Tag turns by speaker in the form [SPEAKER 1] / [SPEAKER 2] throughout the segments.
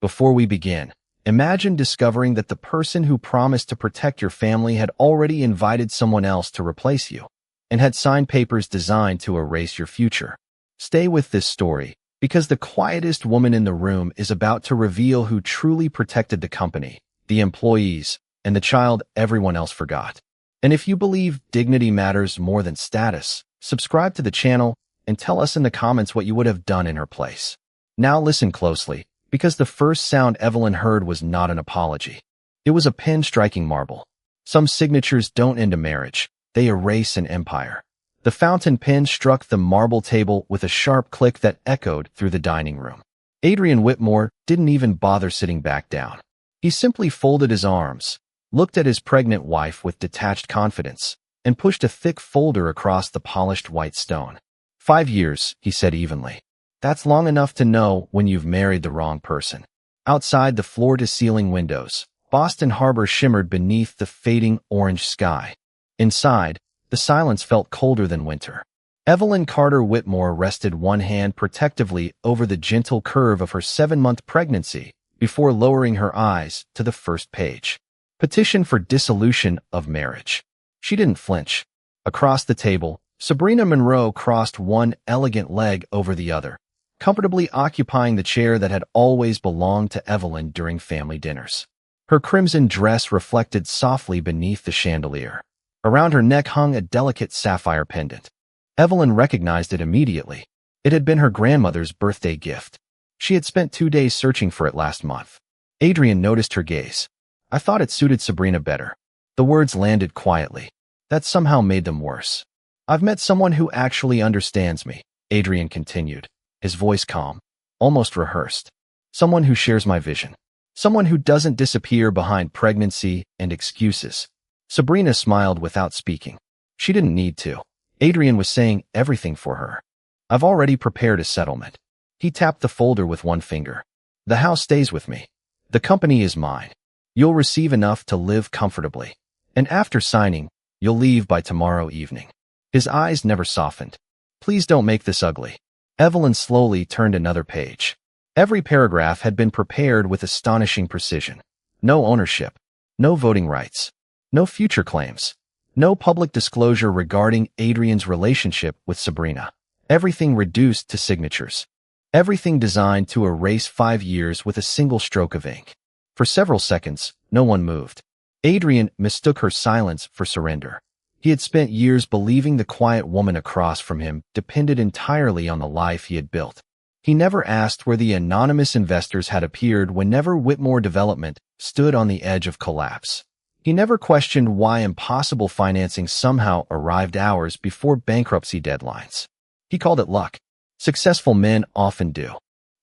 [SPEAKER 1] Before we begin, imagine discovering that the person who promised to protect your family had already invited someone else to replace you and had signed papers designed to erase your future. Stay with this story, because the quietest woman in the room is about to reveal who truly protected the company, the employees, and the child everyone else forgot. And if you believe dignity matters more than status, subscribe to the channel and tell us in the comments what you would have done in her place. Now listen closely, because the first sound Evelyn heard was not an apology. It was a pen striking marble. Some signatures don't end a marriage, they erase an empire. The fountain pen struck the marble table with a sharp click that echoed through the dining room. Adrian Whitmore didn't even bother sitting back down. He simply folded his arms, looked at his pregnant wife with detached confidence, and pushed a thick folder across the polished white stone. 5 years, he said evenly. That's long enough to know when you've married the wrong person. Outside the floor-to-ceiling windows, Boston Harbor shimmered beneath the fading orange sky. Inside, the silence felt colder than winter. Evelyn Carter Whitmore rested one hand protectively over the gentle curve of her 7-month pregnancy before lowering her eyes to the first page. Petition for dissolution of marriage. She didn't flinch. Across the table, Sabrina Monroe crossed one elegant leg over the other, comfortably occupying the chair that had always belonged to Evelyn during family dinners. Her crimson dress reflected softly beneath the chandelier. Around her neck hung a delicate sapphire pendant. Evelyn recognized it immediately. It had been her grandmother's birthday gift. She had spent 2 days searching for it last month. Adrian noticed her gaze. I thought it suited Sabrina better. The words landed quietly. That somehow made them worse. I've met someone who actually understands me, Adrian continued, his voice calm, almost rehearsed. Someone who shares my vision. Someone who doesn't disappear behind pregnancy and excuses. Sabrina smiled without speaking. She didn't need to. Adrian was saying everything for her. I've already prepared a settlement. He tapped the folder with one finger. The house stays with me. The company is mine. You'll receive enough to live comfortably. And after signing, you'll leave by tomorrow evening. His eyes never softened. Please don't make this ugly. Evelyn slowly turned another page. Every paragraph had been prepared with astonishing precision. No ownership. No voting rights. No future claims. No public disclosure regarding Adrian's relationship with Sabrina. Everything reduced to signatures. Everything designed to erase 5 years with a single stroke of ink. For several seconds, no one moved. Adrian mistook her silence for surrender. He had spent years believing the quiet woman across from him depended entirely on the life he had built. He never asked where the anonymous investors had appeared whenever Whitmore Development stood on the edge of collapse. He never questioned why impossible financing somehow arrived hours before bankruptcy deadlines. He called it luck. Successful men often do.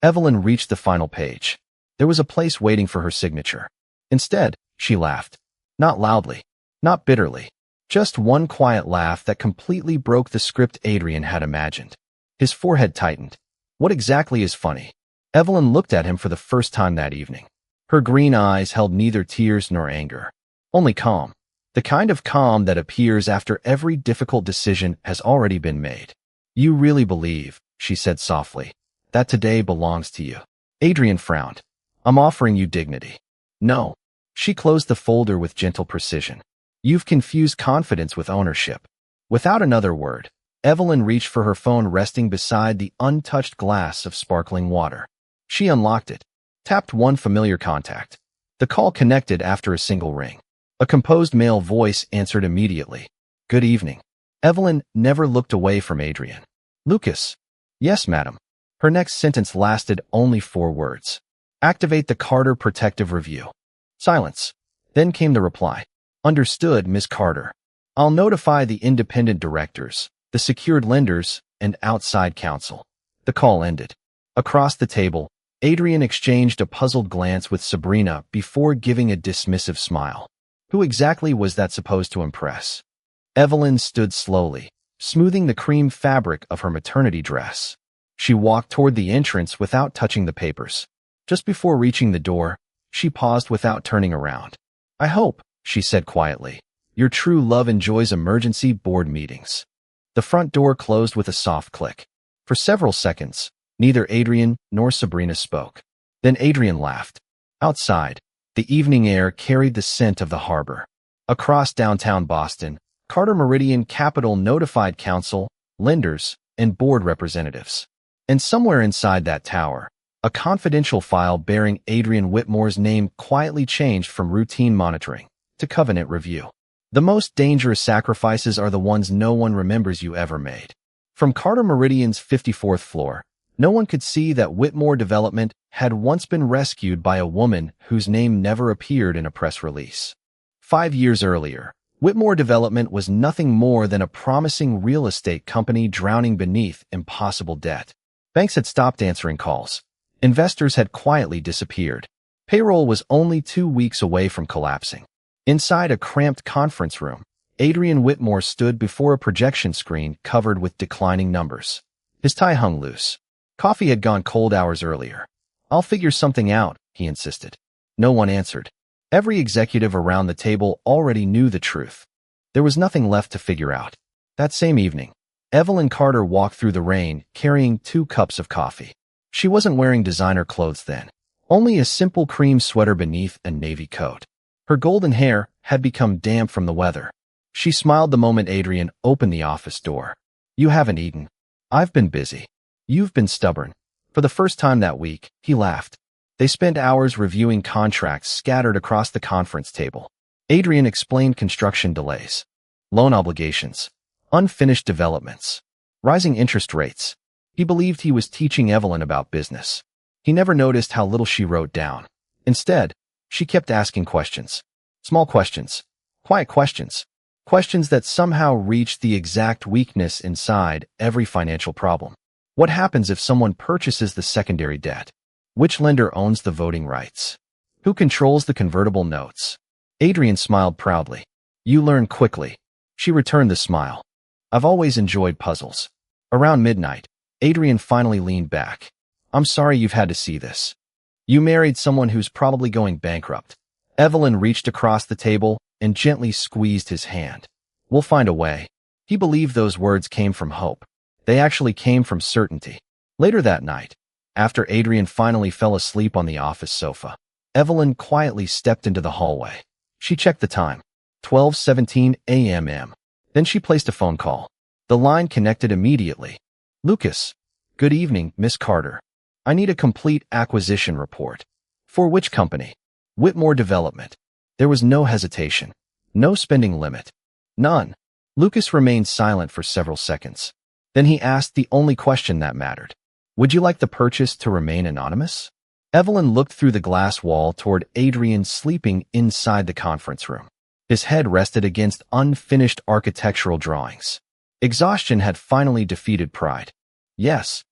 [SPEAKER 1] Evelyn reached the final page. There was a place waiting for her signature. Instead, she laughed. Not loudly. Not bitterly. Just one quiet laugh that completely broke the script Adrian had imagined. His forehead tightened. What exactly is funny? Evelyn looked at him for the first time that evening. Her green eyes held neither tears nor anger. Only calm. The kind of calm that appears after every difficult decision has already been made. You really believe, she said softly, that today belongs to you. Adrian frowned. I'm offering you dignity. No. She closed the folder with gentle precision. You've confused confidence with ownership. Without another word, Evelyn reached for her phone resting beside the untouched glass of sparkling water. She unlocked it, tapped one familiar contact. The call connected after a single ring. A composed male voice answered immediately. Good evening. Evelyn never looked away from Adrian. Lucas. Yes, madam. Her next sentence lasted only 4 words. Activate the Carter Protective Review. Silence. Then came the reply. Understood, Miss Carter. I'll notify the independent directors, the secured lenders, and outside counsel. The call ended. Across the table, Adrian exchanged a puzzled glance with Sabrina before giving a dismissive smile. Who exactly was that supposed to impress? Evelyn stood slowly, smoothing the cream fabric of her maternity dress. She walked toward the entrance without touching the papers. Just before reaching the door, she paused without turning around. I hope, she said quietly, your true love enjoys emergency board meetings. The front door closed with a soft click. For several seconds, neither Adrian nor Sabrina spoke. Then Adrian laughed. Outside, the evening air carried the scent of the harbor. Across downtown Boston, Carter Meridian Capital notified counsel, lenders, and board representatives. And somewhere inside that tower, a confidential file bearing Adrian Whitmore's name quietly changed from routine monitoring to covenant review. The most dangerous sacrifices are the ones no one remembers you ever made. From Carter Meridian's 54th floor, no one could see that Whitmore Development had once been rescued by a woman whose name never appeared in a press release. 5 years earlier, Whitmore Development was nothing more than a promising real estate company drowning beneath impossible debt. Banks had stopped answering calls. Investors had quietly disappeared. Payroll was only 2 weeks away from collapsing. Inside a cramped conference room, Adrian Whitmore stood before a projection screen covered with declining numbers. His tie hung loose. Coffee had gone cold hours earlier. "I'll figure something out," he insisted. No one answered. Every executive around the table already knew the truth. There was nothing left to figure out. That same evening, Evelyn Carter walked through the rain carrying 2 cups of coffee. She wasn't wearing designer clothes then, only a simple cream sweater beneath a navy coat. Her golden hair had become damp from the weather. She smiled the moment Adrian opened the office door. "You haven't eaten." "I've been busy." "You've been stubborn." For the first time that week, he laughed. They spent hours reviewing contracts scattered across the conference table. Adrian explained construction delays, loan obligations, unfinished developments, rising interest rates. He believed he was teaching Evelyn about business. He never noticed how little she wrote down. Instead, she kept asking questions. Small questions, quiet questions, questions that somehow reached the exact weakness inside every financial problem. What happens if someone purchases the secondary debt? Which lender owns the voting rights? Who controls the convertible notes? Adrian smiled proudly. "You learn quickly." She returned the smile. "I've always enjoyed puzzles." Around midnight, Adrian finally leaned back. "I'm sorry you've had to see this. You married someone who's probably going bankrupt." Evelyn reached across the table and gently squeezed his hand. "We'll find a way." He believed those words came from hope. They actually came from certainty. Later that night, after Adrian finally fell asleep on the office sofa, Evelyn quietly stepped into the hallway. She checked the time. 12:17 a.m. Then she placed a phone call. The line connected immediately. "Lucas. Good evening, Miss Carter. I need a complete acquisition report." "For which company?" "Whitmore Development." There was no hesitation. No spending limit. None. Lucas remained silent for several seconds. Then he asked the only question that mattered. "Would you like the purchase to remain anonymous?" Evelyn looked through the glass wall toward Adrian sleeping inside the conference room. His head rested against unfinished architectural drawings. Exhaustion had finally defeated pride. "Yes.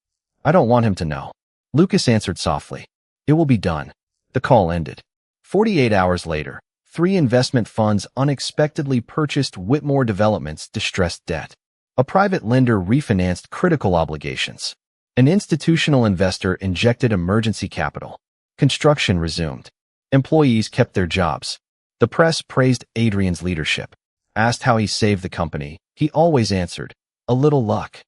[SPEAKER 1] I don't want him to know." Lucas answered softly. "It will be done." The call ended. 48 hours later, 3 investment funds unexpectedly purchased Whitmore Development's distressed debt. A private lender refinanced critical obligations. An institutional investor injected emergency capital. Construction resumed. Employees kept their jobs. The press praised Adrian's leadership. Asked how he saved the company, he always answered, "A little luck."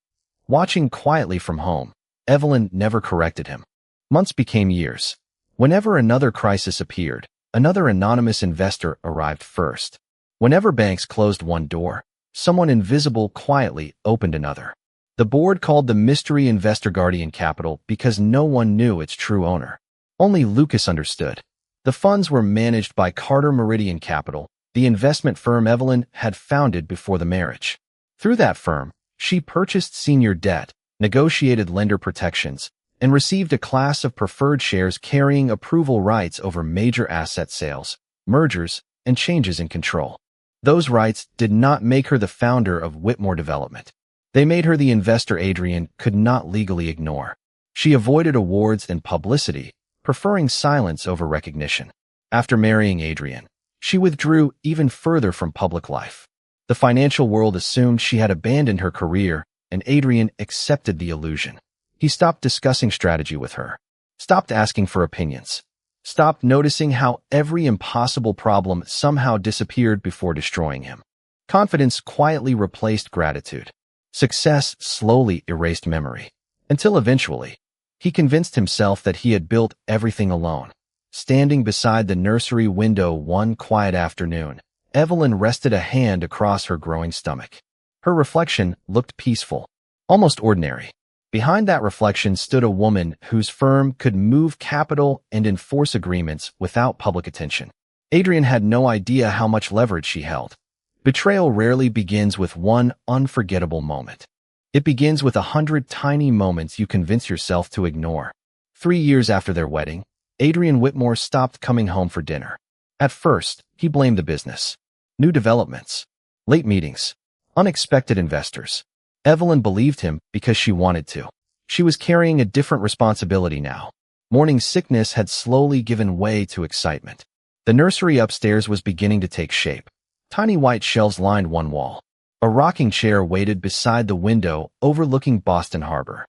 [SPEAKER 1] Watching quietly from home, Evelyn never corrected him. Months became years. Whenever another crisis appeared, another anonymous investor arrived first. Whenever banks closed one door, someone invisible quietly opened another. The board called the mystery investor Guardian Capital because no one knew its true owner. Only Lucas understood. The funds were managed by Carter Meridian Capital, the investment firm Evelyn had founded before the marriage. Through that firm, she purchased senior debt, negotiated lender protections, and received a class of preferred shares carrying approval rights over major asset sales, mergers, and changes in control. Those rights did not make her the founder of Whitmore Development. They made her the investor Adrian could not legally ignore. She avoided awards and publicity, preferring silence over recognition. After marrying Adrian, she withdrew even further from public life. The financial world assumed she had abandoned her career, and Adrian accepted the illusion. He stopped discussing strategy with her, stopped asking for opinions, stopped noticing how every impossible problem somehow disappeared before destroying him. Confidence quietly replaced gratitude. Success slowly erased memory, until eventually, He convinced himself that he had built everything alone. Standing beside the nursery window one quiet afternoon, Evelyn rested a hand across her growing stomach. Her reflection looked peaceful, almost ordinary. Behind that reflection stood a woman whose firm could move capital and enforce agreements without public attention. Adrian had no idea how much leverage she held. Betrayal rarely begins with one unforgettable moment. It begins with 100 tiny moments you convince yourself to ignore. 3 years after their wedding, Adrian Whitmore stopped coming home for dinner. At first, he blamed the business. New developments, late meetings, unexpected investors. Evelyn believed him because she wanted to. She was carrying a different responsibility now. Morning sickness had slowly given way to excitement. The nursery upstairs was beginning to take shape. Tiny white shelves lined one wall. A rocking chair waited beside the window overlooking Boston Harbor.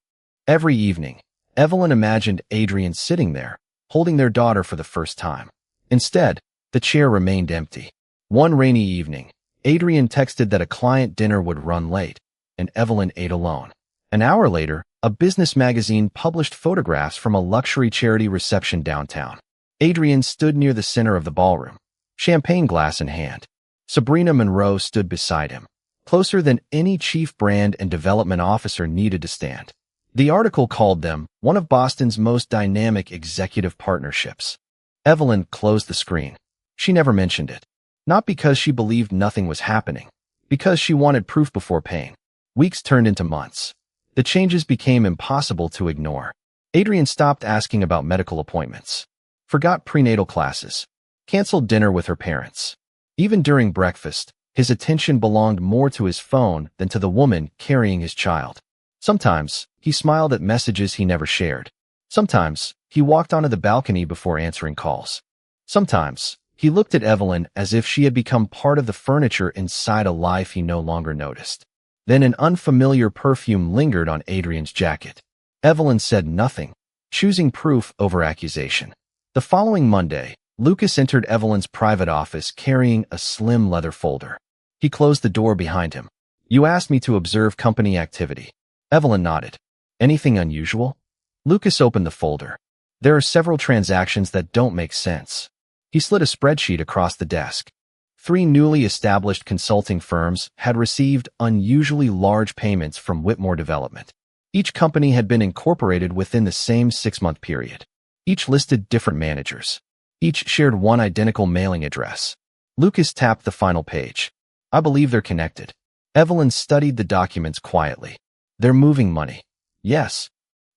[SPEAKER 1] Every evening, Evelyn imagined Adrian sitting there, holding their daughter for the first time. Instead, the chair remained empty. One rainy evening, Adrian texted that a client dinner would run late, and Evelyn ate alone. An hour later, a business magazine published photographs from a luxury charity reception downtown. Adrian stood near the center of the ballroom, champagne glass in hand. Sabrina Monroe stood beside him, closer than any chief brand and development officer needed to stand. The article called them one of Boston's most dynamic executive partnerships. Evelyn closed the screen. She never mentioned it. Not because she believed nothing was happening, because she wanted proof before pain. Weeks turned into months. The changes became impossible to ignore. Adrian stopped asking about medical appointments, forgot prenatal classes, canceled dinner with her parents. Even during breakfast, his attention belonged more to his phone than to the woman carrying his child. Sometimes, he smiled at messages he never shared. Sometimes, he walked onto the balcony before answering calls. Sometimes, he looked at Evelyn as if she had become part of the furniture inside a life he no longer noticed. Then an unfamiliar perfume lingered on Adrian's jacket. Evelyn said nothing, choosing proof over accusation. The following Monday, Lucas entered Evelyn's private office carrying a slim leather folder. He closed the door behind him. "You asked me to observe company activity." Evelyn nodded. "Anything unusual?" Lucas opened the folder. "There are several transactions that don't make sense." He slid a spreadsheet across the desk. 3 newly established consulting firms had received unusually large payments from Whitmore Development. Each company had been incorporated within the same 6-month period. Each listed different managers. Each shared one identical mailing address. Lucas tapped the final page. "I believe they're connected." Evelyn studied the documents quietly. "They're moving money." "Yes."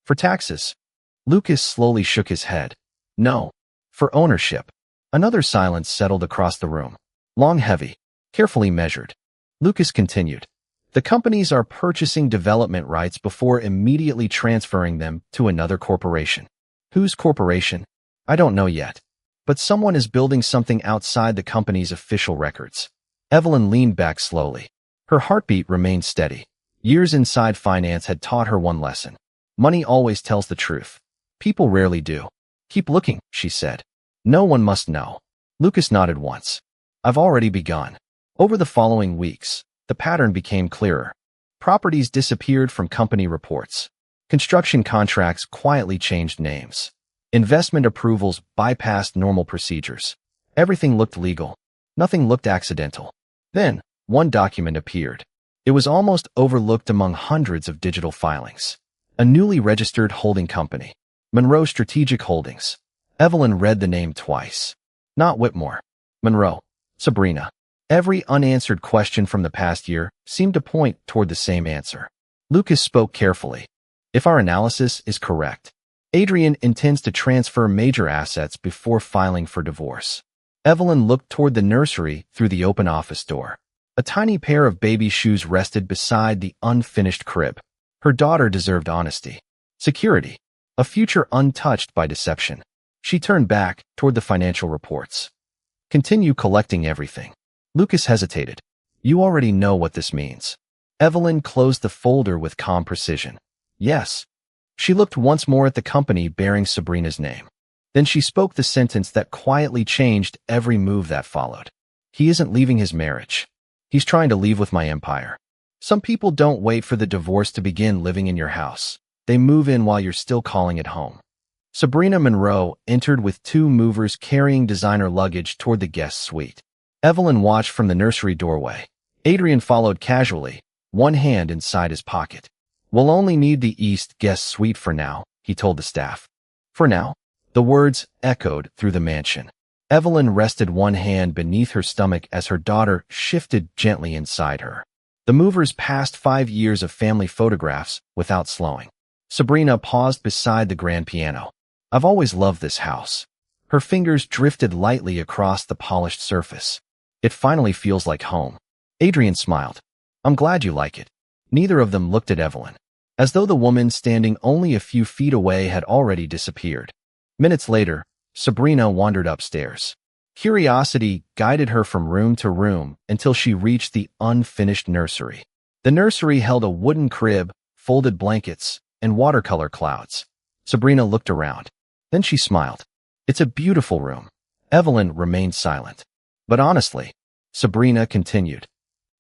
[SPEAKER 1] "For taxes?" Lucas slowly shook his head. "No." "For ownership." Another silence settled across the room. Long, heavy, carefully measured. Lucas continued. "The companies are purchasing development rights before immediately transferring them to another corporation." "Whose corporation?" "I don't know yet. But someone is building something outside the company's official records." Evelyn leaned back slowly. Her heartbeat remained steady. Years inside finance had taught her one lesson. Money always tells the truth. People rarely do. "Keep looking," she said. "No one must know." Lucas nodded once. "I've already begun." Over the following weeks, the pattern became clearer. Properties disappeared from company reports. Construction contracts quietly changed names. Investment approvals bypassed normal procedures. Everything looked legal. Nothing looked accidental. Then, one document appeared. It was almost overlooked among hundreds of digital filings. A newly registered holding company. Monroe Strategic Holdings. Evelyn read the name twice. Not Whitmore. Monroe. Sabrina. Every unanswered question from the past year seemed to point toward the same answer. Lucas spoke carefully. "If our analysis is correct, Adrian intends to transfer major assets before filing for divorce." Evelyn looked toward the nursery through the open office door. A tiny pair of baby shoes rested beside the unfinished crib. Her daughter deserved honesty, security, a future untouched by deception. She turned back toward the financial reports. "Continue collecting everything." Lucas hesitated. "You already know what this means." Evelyn closed the folder with calm precision. "Yes." She looked once more at the company bearing Sabrina's name. Then she spoke the sentence that quietly changed every move that followed. "He isn't leaving his marriage. He's trying to leave with my empire." Some people don't wait for the divorce to begin living in your house. They move in while you're still calling it home. Sabrina Monroe entered with two movers carrying designer luggage toward the guest suite. Evelyn watched from the nursery doorway. Adrian followed casually, one hand inside his pocket. "We'll only need the East guest suite for now," he told the staff. "For now?" The words echoed through the mansion. Evelyn rested one hand beneath her stomach as her daughter shifted gently inside her. The movers passed 5 years of family photographs without slowing. Sabrina paused beside the grand piano. "I've always loved this house." Her fingers drifted lightly across the polished surface. "It finally feels like home." Adrian smiled. "I'm glad you like it." Neither of them looked at Evelyn, as though the woman standing only a few feet away had already disappeared. Minutes later, Sabrina wandered upstairs. Curiosity guided her from room to room until she reached the unfinished nursery. The nursery held a wooden crib, folded blankets, and watercolor clouds. Sabrina looked around. Then she smiled. "It's a beautiful room." Evelyn remained silent. "But honestly," Sabrina continued,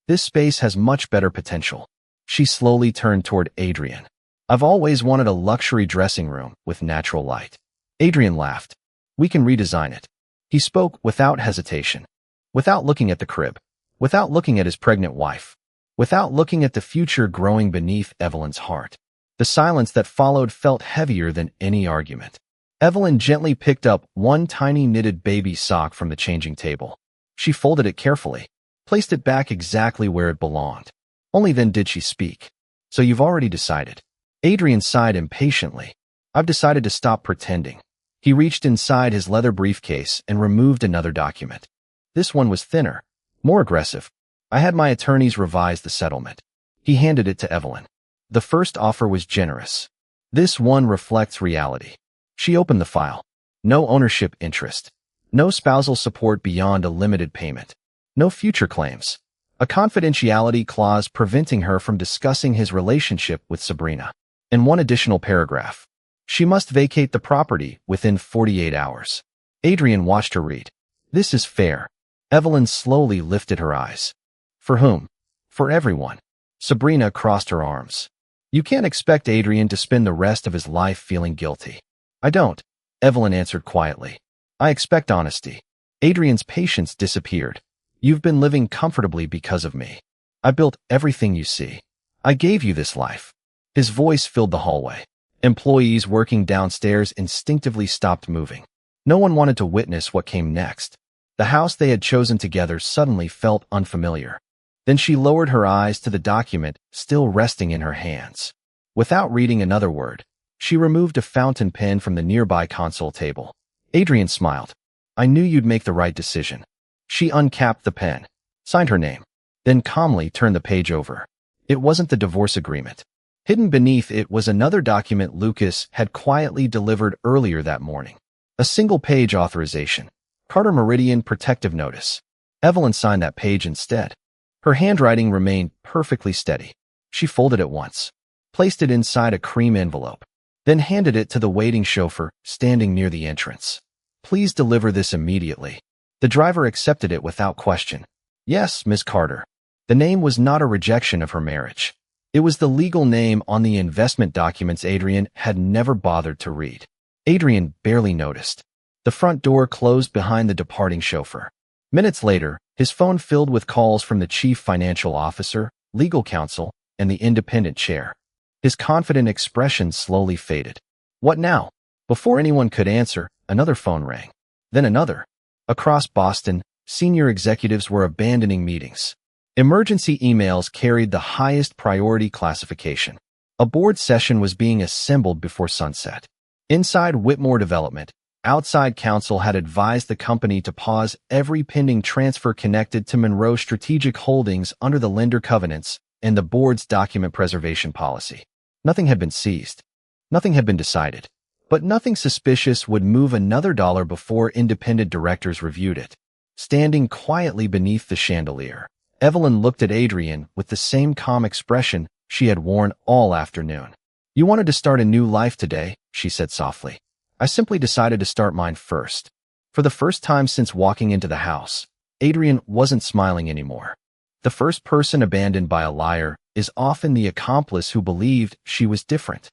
[SPEAKER 1] "this space has much better potential." She slowly turned toward Adrian. "I've always wanted a luxury dressing room with natural light." Adrian laughed. "We can redesign it." He spoke without hesitation, without looking at the crib, without looking at his pregnant wife, without looking at the future growing beneath Evelyn's heart. The silence that followed felt heavier than any argument. Evelyn gently picked up one tiny knitted baby sock from the changing table. She folded it carefully, placed it back exactly where it belonged. Only then did she speak. "So you've already decided." Adrian sighed impatiently. "I've decided to stop pretending." He reached inside his leather briefcase and removed another document. This one was thinner, more aggressive. "I had my attorneys revise the settlement." He handed it to Evelyn. "The first offer was generous. This one reflects reality." She opened the file. No ownership interest. No spousal support beyond a limited payment. No future claims. A confidentiality clause preventing her from discussing his relationship with Sabrina. And one additional paragraph. She must vacate the property within 48 hours. Adrian watched her read. "This is fair." Evelyn slowly lifted her eyes. "For whom?" "For everyone." Sabrina crossed her arms. "You can't expect Adrian to spend the rest of his life feeling guilty." "I don't," Evelyn answered quietly. "I expect honesty." Adrian's patience disappeared. "You've been living comfortably because of me. I built everything you see. I gave you this life." His voice filled the hallway. Employees working downstairs instinctively stopped moving. No one wanted to witness what came next. The house they had chosen together suddenly felt unfamiliar. Then she lowered her eyes to the document still resting in her hands. Without reading another word, she removed a fountain pen from the nearby console table. Adrian smiled. "I knew you'd make the right decision." She uncapped the pen, signed her name, then calmly turned the page over. It wasn't the divorce agreement. Hidden beneath it was another document Lucas had quietly delivered earlier that morning. A single-page authorization. Carter Meridian Protective Notice. Evelyn signed that page instead. Her handwriting remained perfectly steady. She folded it once, placed it inside a cream envelope, then handed it to the waiting chauffeur standing near the entrance. "Please deliver this immediately." The driver accepted it without question. "Yes, Miss Carter." The name was not a rejection of her marriage. It was the legal name on the investment documents Adrian had never bothered to read. Adrian barely noticed. The front door closed behind the departing chauffeur. Minutes later, his phone filled with calls from the chief financial officer, legal counsel, and the independent chair. His confident expression slowly faded. "What now?" Before anyone could answer, another phone rang. Then another. Across Boston, senior executives were abandoning meetings. Emergency emails carried the highest priority classification. A board session was being assembled before sunset. Inside Whitmore Development, outside counsel had advised the company to pause every pending transfer connected to Monroe Strategic Holdings under the lender covenants and the board's document preservation policy. Nothing had been seized. Nothing had been decided. But nothing suspicious would move another dollar before independent directors reviewed it. Standing quietly beneath the chandelier, Evelyn looked at Adrian with the same calm expression she had worn all afternoon. "You wanted to start a new life today," she said softly. "I simply decided to start mine first." For the first time since walking into the house, Adrian wasn't smiling anymore. The first person abandoned by a liar is often the accomplice who believed she was different.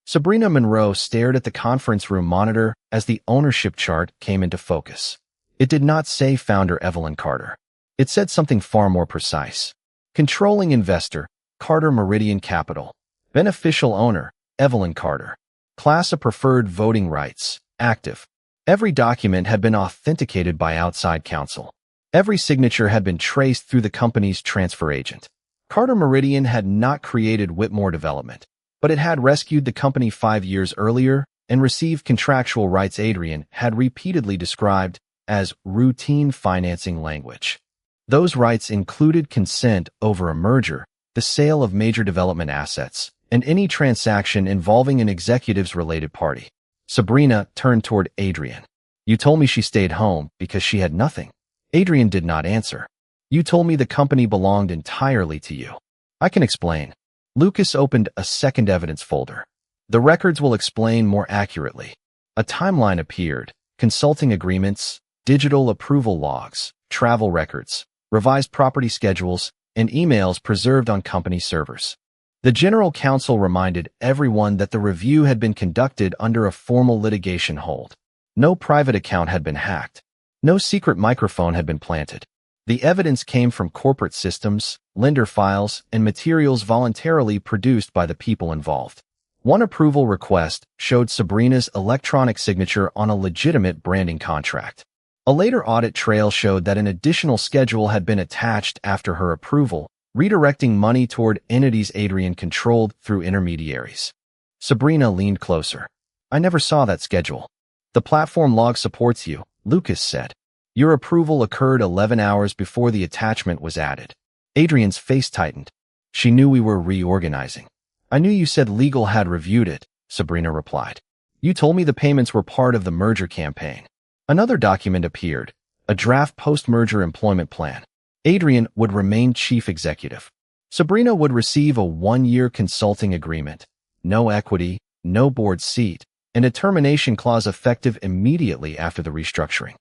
[SPEAKER 1] Sabrina Monroe stared at the conference room monitor as the ownership chart came into focus. It did not say founder Evelyn Carter. It said something far more precise. Controlling investor, Carter Meridian Capital. Beneficial owner, Evelyn Carter. Class of preferred voting rights, active. Every document had been authenticated by outside counsel. Every signature had been traced through the company's transfer agent. Carter Meridian had not created Whitmore Development, but it had rescued the company 5 years earlier and received contractual rights Adrian had repeatedly described as routine financing language. Those rights included consent over a merger, the sale of major development assets, and any transaction involving an executive's related party. Sabrina turned toward Adrian. You told me she stayed home because she had nothing. Adrian did not answer. You told me the company belonged entirely to you. I can explain. Lucas opened a second evidence folder. The records will explain more accurately. A timeline appeared, consulting agreements, digital approval logs, travel records, revised property schedules, and emails preserved on company servers. The general counsel reminded everyone that the review had been conducted under a formal litigation hold. No private account had been hacked. No secret microphone had been planted. The evidence came from corporate systems, lender files, and materials voluntarily produced by the people involved. One approval request showed Sabrina's electronic signature on a legitimate branding contract. A later audit trail showed that an additional schedule had been attached after her approval, redirecting money toward entities Adrian controlled through intermediaries. Sabrina leaned closer. I never saw that schedule. The platform log supports you, Lucas said. Your approval occurred 11 hours before the attachment was added. Adrian's face tightened. She knew we were reorganizing. I knew you said legal had reviewed it, Sabrina replied. You told me the payments were part of the merger campaign. Another document appeared, a draft post-merger employment plan. Adrian would remain chief executive. Sabrina would receive a 1-year consulting agreement, no equity, no board seat, and a termination clause effective immediately after the restructuring.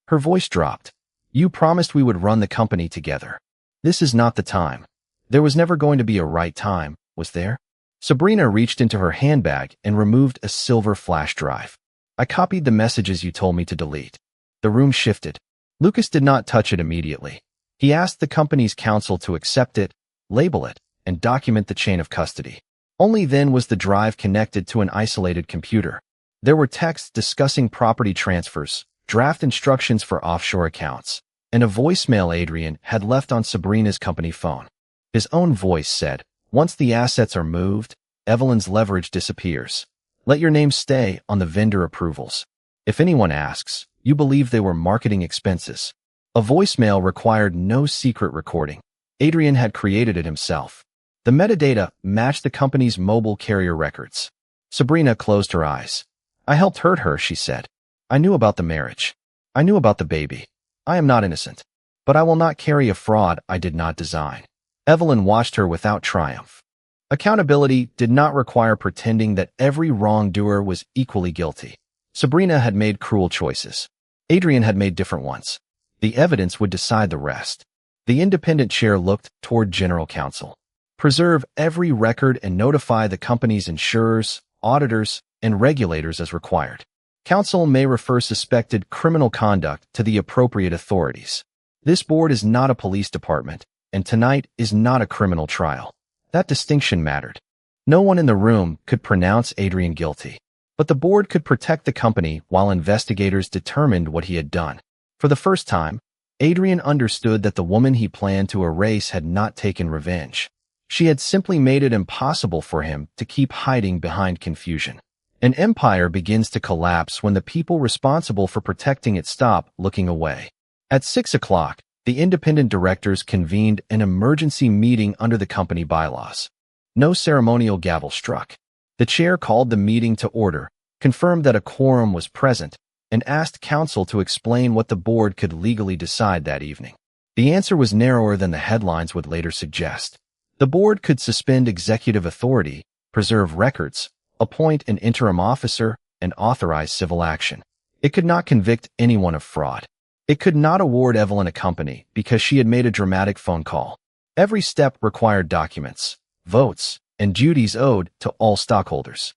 [SPEAKER 1] Her voice dropped. You promised we would run the company together. This is not the time. There was never going to be a right time, was there? Sabrina reached into her handbag and removed a silver flash drive. I copied the messages you told me to delete. The room shifted. Lucas did not touch it immediately. He asked the company's counsel to accept it, label it, and document the chain of custody. Only then was the drive connected to an isolated computer. There were texts discussing property transfers, draft instructions for offshore accounts, and a voicemail Adrian had left on Sabrina's company phone. His own voice said, once the assets are moved, Evelyn's leverage disappears. Let your name stay on the vendor approvals. If anyone asks, you believe they were marketing expenses. A voicemail required no secret recording. Adrian had created it himself. The metadata matched the company's mobile carrier records. Sabrina closed her eyes. I helped hurt her, she said. I knew about the marriage. I knew about the baby. I am not innocent. But I will not carry a fraud I did not design. Evelyn watched her without triumph. Accountability did not require pretending that every wrongdoer was equally guilty. Sabrina had made cruel choices. Adrian had made different ones. The evidence would decide the rest. The independent chair looked toward general counsel. Preserve every record and notify the company's insurers, auditors, and regulators as required. Counsel may refer suspected criminal conduct to the appropriate authorities. This board is not a police department, and tonight is not a criminal trial. That distinction mattered. No one in the room could pronounce Adrian guilty, but the board could protect the company while investigators determined what he had done. For the first time, Adrian understood that the woman he planned to erase had not taken revenge. She had simply made it impossible for him to keep hiding behind confusion. An empire begins to collapse when the people responsible for protecting it stop looking away. At 6 o'clock, the independent directors convened an emergency meeting under the company bylaws. No ceremonial gavel struck. The chair called the meeting to order, confirmed that a quorum was present, and asked counsel to explain what the board could legally decide that evening. The answer was narrower than the headlines would later suggest. The board could suspend executive authority, preserve records, appoint an interim officer, and authorize civil action. It could not convict anyone of fraud. It could not award Evelyn a company because she had made a dramatic phone call. Every step required documents, votes, and duties owed to all stockholders.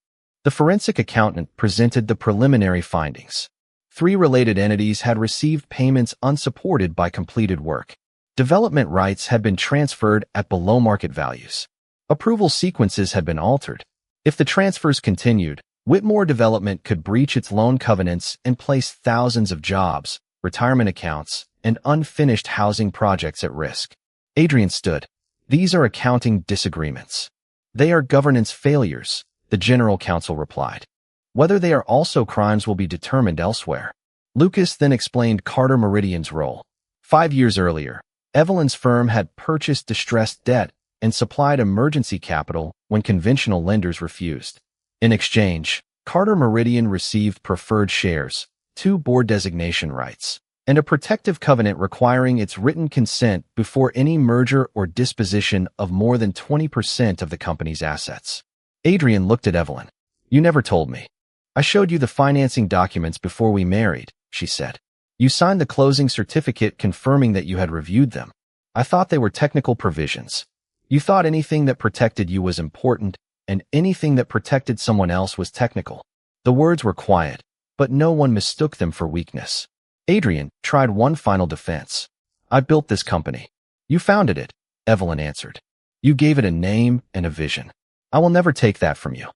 [SPEAKER 1] The forensic accountant presented the preliminary findings. 3 related entities had received payments unsupported by completed work. Development rights had been transferred at below market values. Approval sequences had been altered. If the transfers continued, Whitmore Development could breach its loan covenants and place thousands of jobs, retirement accounts, and unfinished housing projects at risk. Adrian stood. These are accounting disagreements. They are governance failures, the general counsel replied. Whether they are also crimes will be determined elsewhere. Lucas then explained Carter Meridian's role. 5 years earlier, Evelyn's firm had purchased distressed debt and supplied emergency capital when conventional lenders refused. In exchange, Carter Meridian received preferred shares, 2 board designation rights, and a protective covenant requiring its written consent before any merger or disposition of more than 20% of the company's assets. Adrian looked at Evelyn. You never told me. I showed you the financing documents before we married, she said. You signed the closing certificate confirming that you had reviewed them. I thought they were technical provisions. You thought anything that protected you was important, and anything that protected someone else was technical. The words were quiet, but no one mistook them for weakness. Adrian tried one final defense. I built this company. You founded it, Evelyn answered. You gave it a name and a vision. I will never take that from you.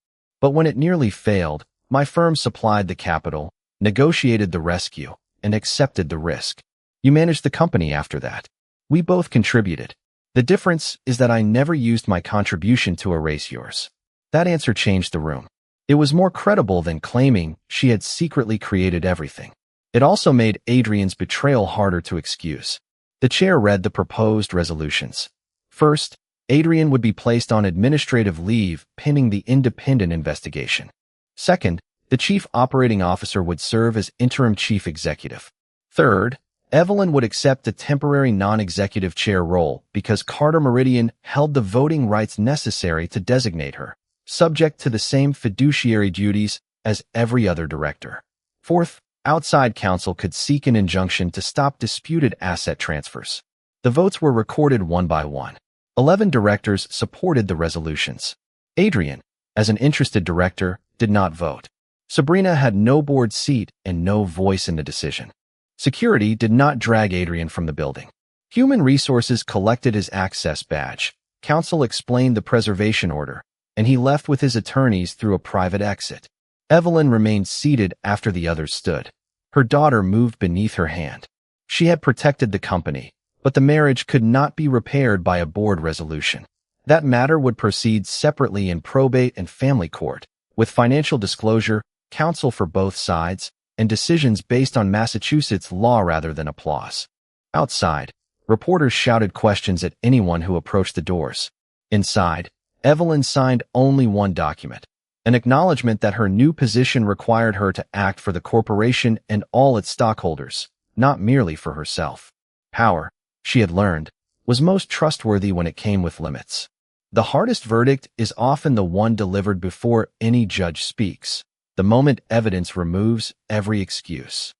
[SPEAKER 1] But when it nearly failed, my firm supplied the capital, negotiated the rescue, and accepted the risk. You managed the company after that. We both contributed. The difference is that I never used my contribution to erase yours. That answer changed the room. It was more credible than claiming she had secretly created everything. It also made Adrian's betrayal harder to excuse. The chair read the proposed resolutions. First, Adrian would be placed on administrative leave pending the independent investigation. Second, the chief operating officer would serve as interim chief executive. Third, Evelyn would accept a temporary non-executive chair role because Carter Meridian held the voting rights necessary to designate her, subject to the same fiduciary duties as every other director. Fourth, outside counsel could seek an injunction to stop disputed asset transfers. The votes were recorded one by one. 11 directors supported the resolutions. Adrian, as an interested director, did not vote. Sabrina had no board seat and no voice in the decision. Security did not drag Adrian from the building. Human Resources collected his access badge. Counsel explained the preservation order, and he left with his attorneys through a private exit. Evelyn remained seated after the others stood. Her daughter moved beneath her hand. She had protected the company, but the marriage could not be repaired by a board resolution. That matter would proceed separately in probate and family court, with financial disclosure, counsel for both sides, and decisions based on Massachusetts law rather than applause. Outside, reporters shouted questions at anyone who approached the doors. Inside, Evelyn signed only one document, an acknowledgement that her new position required her to act for the corporation and all its stockholders, not merely for herself. Power, she had learned, was most trustworthy when it came with limits. The hardest verdict is often the one delivered before any judge speaks, the moment evidence removes every excuse.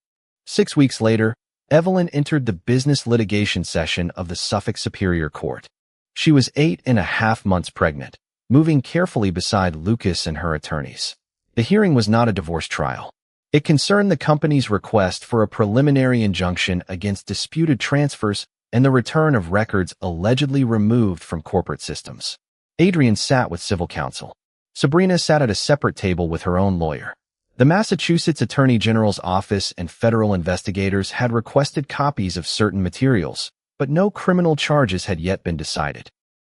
[SPEAKER 1] 6 weeks later, Evelyn entered the business litigation session of the Suffolk Superior Court. She was 8.5 months pregnant, moving carefully beside Lucas and her attorneys. The hearing was not a divorce trial. It concerned the company's request for a preliminary injunction against disputed transfers and the return of records allegedly removed from corporate systems. Adrian sat with civil counsel. Sabrina sat at a separate table with her own lawyer. The Massachusetts Attorney General's office and federal investigators had requested copies of certain materials, but no criminal charges had yet been decided.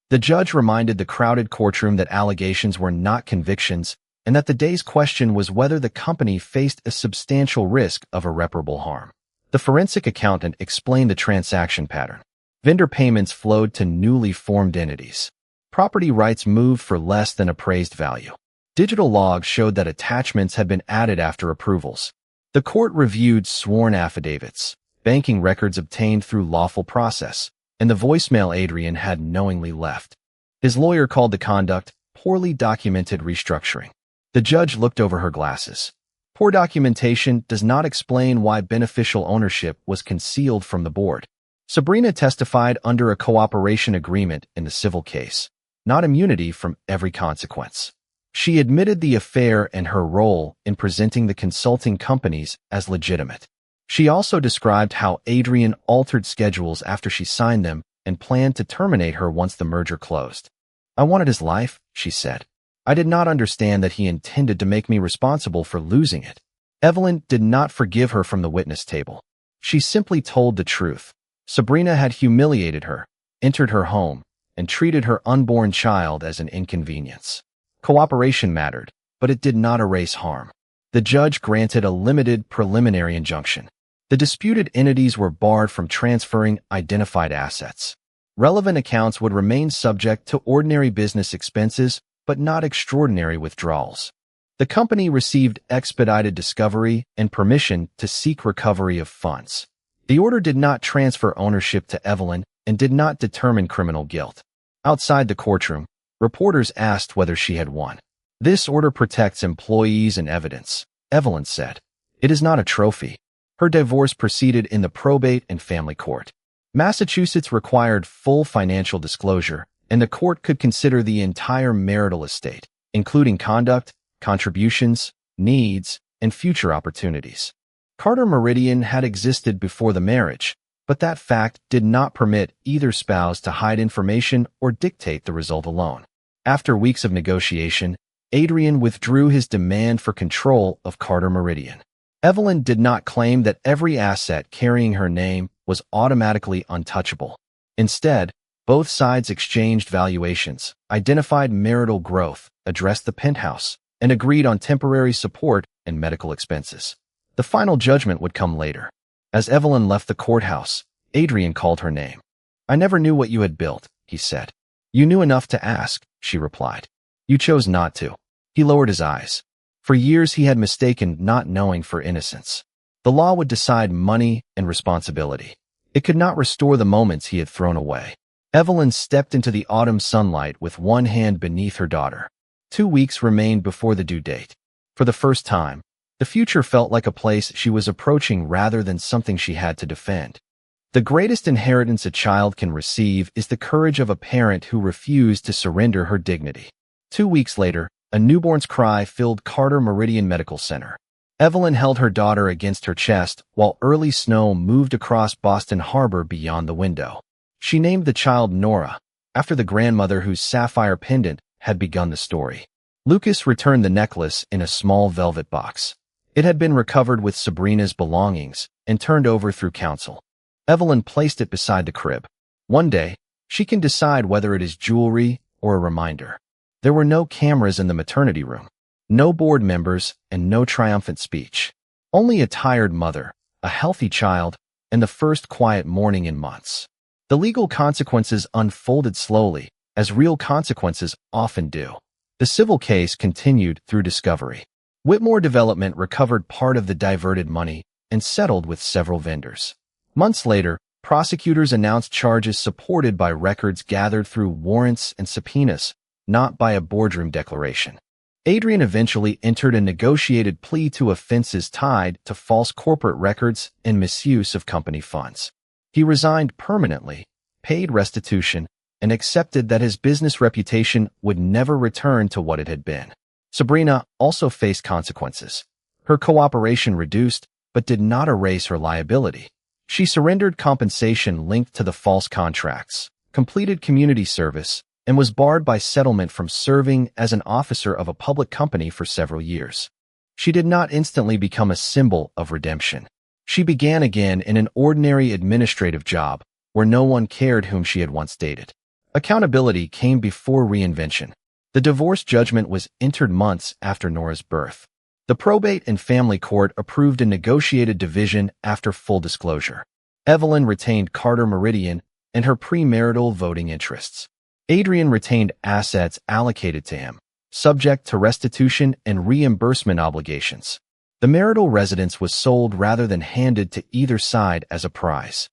[SPEAKER 1] The judge reminded the crowded courtroom that allegations were not convictions and that the day's question was whether the company faced a substantial risk of irreparable harm. The forensic accountant explained the transaction pattern. Vendor payments flowed to newly formed entities. Property rights moved for less than appraised value. Digital logs showed that attachments had been added after approvals. The court reviewed sworn affidavits, banking records obtained through lawful process, and the voicemail Adrian had knowingly left. His lawyer called the conduct poorly documented restructuring. The judge looked over her glasses. Poor documentation does not explain why beneficial ownership was concealed from the board. Sabrina testified under a cooperation agreement in the civil case, not immunity from every consequence. She admitted the affair and her role in presenting the consulting companies as legitimate. She also described how Adrian altered schedules after she signed them and planned to terminate her once the merger closed. "I wanted his life," she said. "I did not understand that he intended to make me responsible for losing it." Evelyn did not forgive her from the witness table. She simply told the truth. Sabrina had humiliated her, entered her home, and treated her unborn child as an inconvenience. Cooperation mattered, but it did not erase harm. The judge granted a limited preliminary injunction. The disputed entities were barred from transferring identified assets. Relevant accounts would remain subject to ordinary business expenses, but not extraordinary withdrawals. The company received expedited discovery and permission to seek recovery of funds. The order did not transfer ownership to Evelyn and did not determine criminal guilt. Outside the courtroom, reporters asked whether she had won. "This order protects employees and evidence," Evelyn said. "It is not a trophy." Her divorce proceeded in the probate and family court. Massachusetts required full financial disclosure, and the court could consider the entire marital estate, including conduct, contributions, needs, and future opportunities. Carter Meridian had existed before the marriage, but that fact did not permit either spouse to hide information or dictate the result alone. After weeks of negotiation, Adrian withdrew his demand for control of Carter Meridian. Evelyn did not claim that every asset carrying her name was automatically untouchable. Instead, both sides exchanged valuations, identified marital growth, addressed the penthouse, and agreed on temporary support and medical expenses. The final judgment would come later. As Evelyn left the courthouse, Adrian called her name. "I never knew what you had built," he said. "You knew enough to ask," she replied. "You chose not to." He lowered his eyes. For years he had mistaken not knowing for innocence. The law would decide money and responsibility. It could not restore the moments he had thrown away. Evelyn stepped into the autumn sunlight with one hand beneath her daughter. 2 weeks remained before the due date. For the first time, the future felt like a place she was approaching rather than something she had to defend. The greatest inheritance a child can receive is the courage of a parent who refused to surrender her dignity. 2 weeks later, a newborn's cry filled Carter Meridian Medical Center. Evelyn held her daughter against her chest while early snow moved across Boston Harbor beyond the window. She named the child Nora, after the grandmother whose sapphire pendant had begun the story. Lucas returned the necklace in a small velvet box. It had been recovered with Sabrina's belongings and turned over through counsel. Evelyn placed it beside the crib. One day, she can decide whether it is jewelry or a reminder. There were no cameras in the maternity room, no board members, and no triumphant speech. Only a tired mother, a healthy child, and the first quiet morning in months. The legal consequences unfolded slowly, as real consequences often do. The civil case continued through discovery. Whitmore Development recovered part of the diverted money and settled with several vendors. Months later, prosecutors announced charges supported by records gathered through warrants and subpoenas, not by a boardroom declaration. Adrian eventually entered a negotiated plea to offenses tied to false corporate records and misuse of company funds. He resigned permanently, paid restitution, and accepted that his business reputation would never return to what it had been. Sabrina also faced consequences. Her cooperation reduced, but did not erase her liability. She surrendered compensation linked to the false contracts, completed community service, and was barred by settlement from serving as an officer of a public company for several years. She did not instantly become a symbol of redemption. She began again in an ordinary administrative job where no one cared whom she had once dated. Accountability came before reinvention. The divorce judgment was entered months after Nora's birth. The probate and family court approved a negotiated division after full disclosure. Evelyn retained Carter Meridian and her premarital voting interests. Adrian retained assets allocated to him, subject to restitution and reimbursement obligations. The marital residence was sold rather than handed to either side as a prize.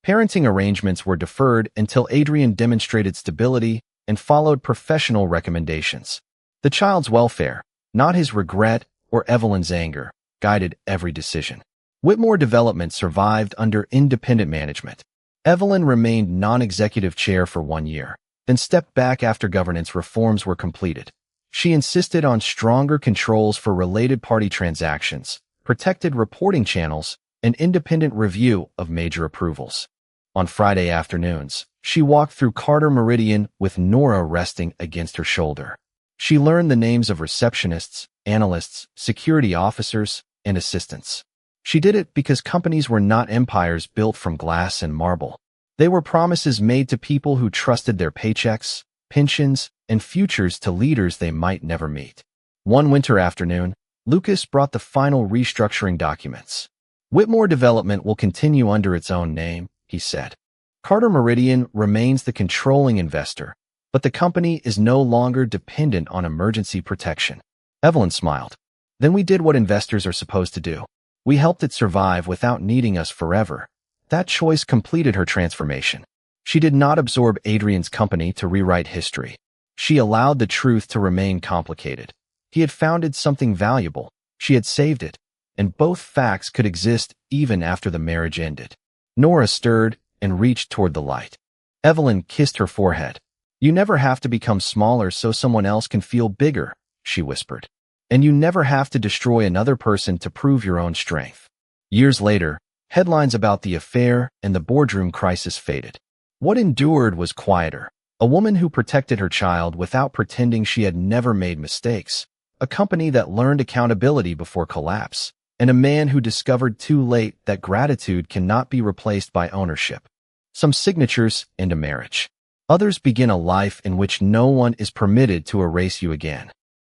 [SPEAKER 1] Parenting arrangements were deferred until Adrian demonstrated stability and followed professional recommendations. The child's welfare, not his regret or Evelyn's anger, guided every decision. Whitmore Development survived under independent management. Evelyn remained non-executive chair for 1 year, then stepped back after governance reforms were completed. She insisted on stronger controls for related party transactions, protected reporting channels, and independent review of major approvals. On Friday afternoons, she walked through Carter Meridian with Nora resting against her shoulder. She learned the names of receptionists, analysts, security officers, and assistants. She did it because companies were not empires built from glass and marble. They were promises made to people who trusted their paychecks, pensions, and futures to leaders they might never meet. One winter afternoon, Lucas brought the final restructuring documents. Whitmore Development will continue under its own name, he said. Carter Meridian remains the controlling investor, but the company is no longer dependent on emergency protection. Evelyn smiled. Then we did what investors are supposed to do. We helped it survive without needing us forever. That choice completed her transformation. She did not absorb Adrian's company to rewrite history. She allowed the truth to remain complicated. He had founded something valuable. She had saved it. And both facts could exist even after the marriage ended. Nora stirred and reached toward the light. Evelyn kissed her forehead. You never have to become smaller so someone else can feel bigger, she whispered. And you never have to destroy another person to prove your own strength. Years later, headlines about the affair and the boardroom crisis faded. What endured was quieter. A woman who protected her child without pretending she had never made mistakes. A company that learned accountability before collapse. And a man who discovered too late that gratitude cannot be replaced by ownership. Some signatures and a marriage. Others begin a life in which no one is permitted to erase you again.